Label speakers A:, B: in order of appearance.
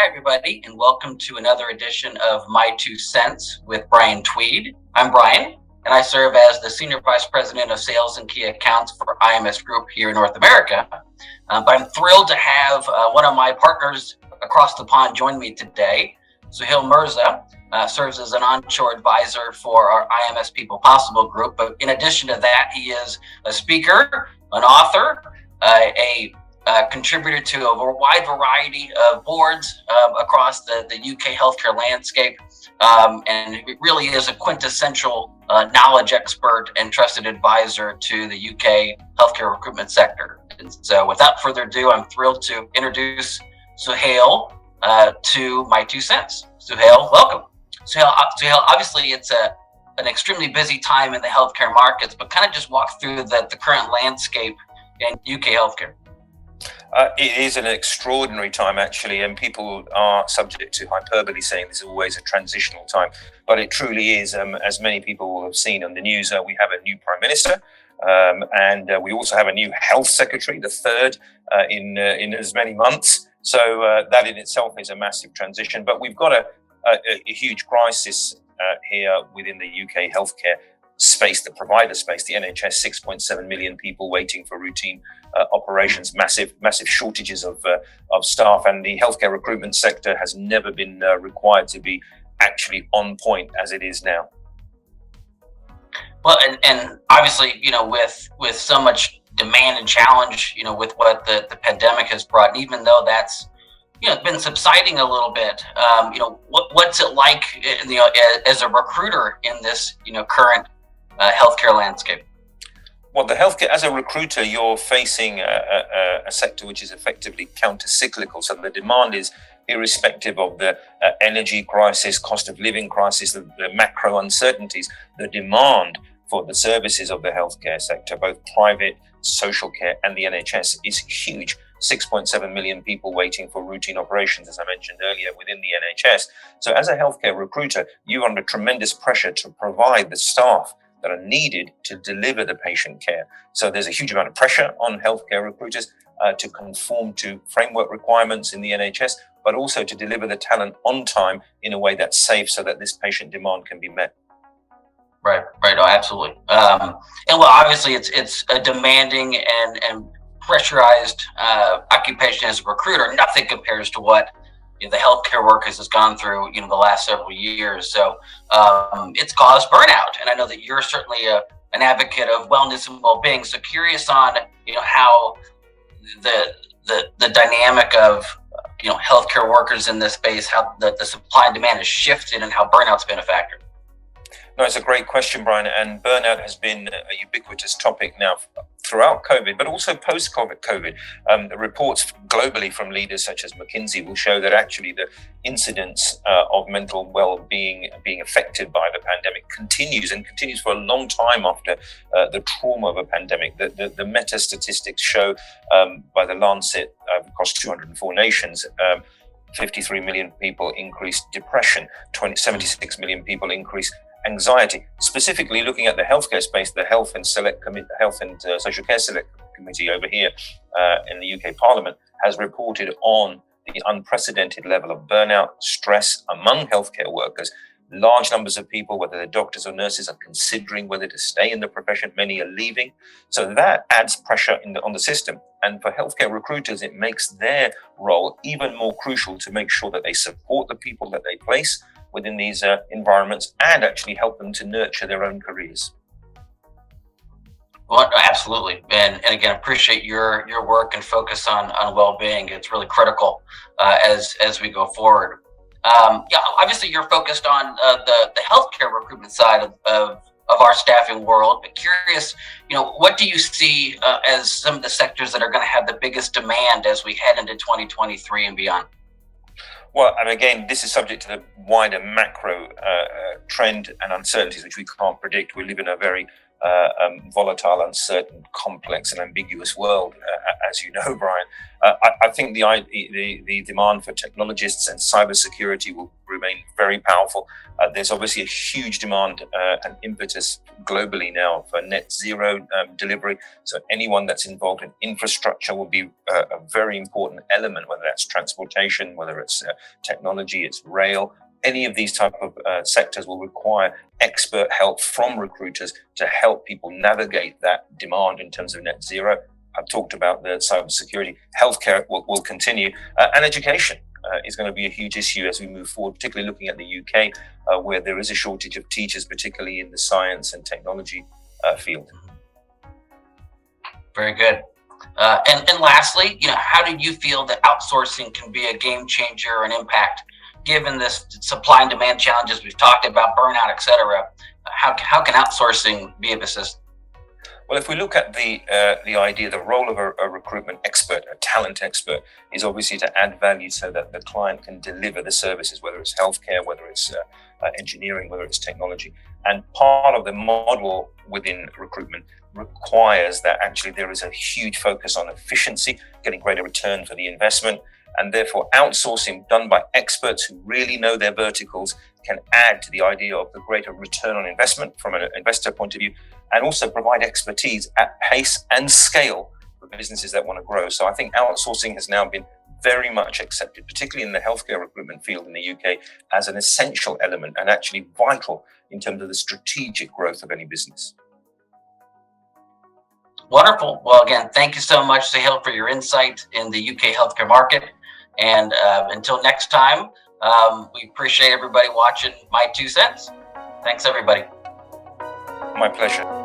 A: Hi, everybody, and welcome to another edition of My Two Cents with Bryan Tweed. I'm Bryan, and I serve as the Senior Vice President of Sales and Key Accounts for IMS Group here in North America. But I'm thrilled to have one of my partners across the pond join me today. Suhail Mirza serves as an onshore advisor for our IMS People Possible group. But in addition to that, he is a speaker, an author, a contributor to a wide variety of boards across the UK healthcare landscape, and it really is a quintessential knowledge expert and trusted advisor to the UK healthcare recruitment sector. And so without further ado, I'm thrilled to introduce Suhail to My Two Cents. Suhail, welcome. Suhail, obviously it's an extremely busy time in the healthcare markets, but kind of just walk through the current landscape in UK healthcare.
B: It is an extraordinary time, actually, and people are subject to hyperbole saying this is always a transitional time, but it truly is. As many people will have seen on the news, we have a new Prime Minister, and we also have a new Health Secretary, the third in as many months. So that in itself is a massive transition, but we've got a huge crisis here within the UK healthcare space, the provider space, the NHS, 6.7 million people waiting for routine operations, massive shortages of staff, and the healthcare recruitment sector has never been required to be actually on point as it is now.
A: Well, and obviously, with so much demand and challenge, with what the pandemic has brought, and even though that's been subsiding a little bit, what's it like, as a recruiter in this current healthcare landscape?
B: Well, the healthcare, as a recruiter, you're facing a sector which is effectively counter-cyclical. So the demand is irrespective of the energy crisis, cost of living crisis, the macro uncertainties. The demand for the services of the healthcare sector, both private, social care, and the NHS, is huge. 6.7 million people waiting for routine operations, as I mentioned earlier, within the NHS. So as a healthcare recruiter, you're under tremendous pressure to provide the staff that are needed to deliver the patient care. So there's a huge amount of pressure on healthcare recruiters to conform to framework requirements in the NHS, but also to deliver the talent on time in a way that's safe so that this patient demand can be met.
A: Right. Oh, absolutely. And well, obviously it's a demanding and pressurized occupation as a recruiter. Nothing compares to what the healthcare workers has gone through, the last several years. So it's caused burnout, and I know that you're certainly an advocate of wellness and well-being. So curious on how the dynamic of healthcare workers in this space, how the supply and demand has shifted, and how burnout's been a factor.
B: No, it's a great question, Bryan, and burnout has been a ubiquitous topic now throughout COVID, but also post-COVID. The reports globally from leaders such as McKinsey will show that actually the incidence of mental well-being being affected by the pandemic continues for a long time after the trauma of a pandemic. The meta statistics show by the Lancet across 204 nations, 53 million people increased depression, 76 million people increased anxiety. Specifically looking at the healthcare space, the Health and Social Care Select Committee over here in the UK Parliament has reported on the unprecedented level of burnout, stress among healthcare workers. Large numbers of people, whether they're doctors or nurses, are considering whether to stay in the profession. Many are leaving. So that adds pressure on the system. And for healthcare recruiters, it makes their role even more crucial to make sure that they support the people that they place within these environments and actually help them to nurture their own careers.
A: Well, absolutely. And again, appreciate your work and focus on well-being. It's really critical as we go forward. Obviously you're focused on the healthcare recruitment side of our staffing world, but curious, what do you see as some of the sectors that are going to have the biggest demand as we head into 2023 and beyond?
B: Well, and again, this is subject to the wider macro trend and uncertainties, which we can't predict. We live in a very volatile, uncertain, complex and ambiguous world as you know, Brian. I think the demand for technologists and cybersecurity will remain very powerful. There's obviously a huge demand and impetus globally now for net zero delivery. So anyone that's involved in infrastructure will be a very important element, whether that's transportation, whether it's technology, it's rail. Any of these type of sectors will require expert help from recruiters to help people navigate that demand in terms of net zero. I've talked about the cybersecurity. Healthcare will continue, and education is going to be a huge issue as we move forward, particularly looking at the UK, where there is a shortage of teachers, particularly in the science and technology field.
A: Very good. And lastly, how do you feel that outsourcing can be a game changer or an impact, given this supply and demand challenges we've talked about, burnout, et cetera? How can outsourcing be of assistance?
B: Well, if we look at the idea, the role of a recruitment expert, a talent expert, is obviously to add value so that the client can deliver the services, whether it's healthcare, whether it's engineering, whether it's technology. And part of the model within recruitment requires that actually there is a huge focus on efficiency, getting greater return for the investment, and therefore outsourcing done by experts who really know their verticals can add to the idea of the greater return on investment from an investor point of view, and also provide expertise at pace and scale for businesses that want to grow. So I think outsourcing has now been very much accepted, particularly in the healthcare recruitment field in the UK, as an essential element and actually vital in terms of the strategic growth of any business.
A: Wonderful. Well, again, thank you so much, Suhail, for your insight in the UK healthcare market. And until next time, we appreciate everybody watching My 2 Cents. Thanks, everybody.
B: My pleasure.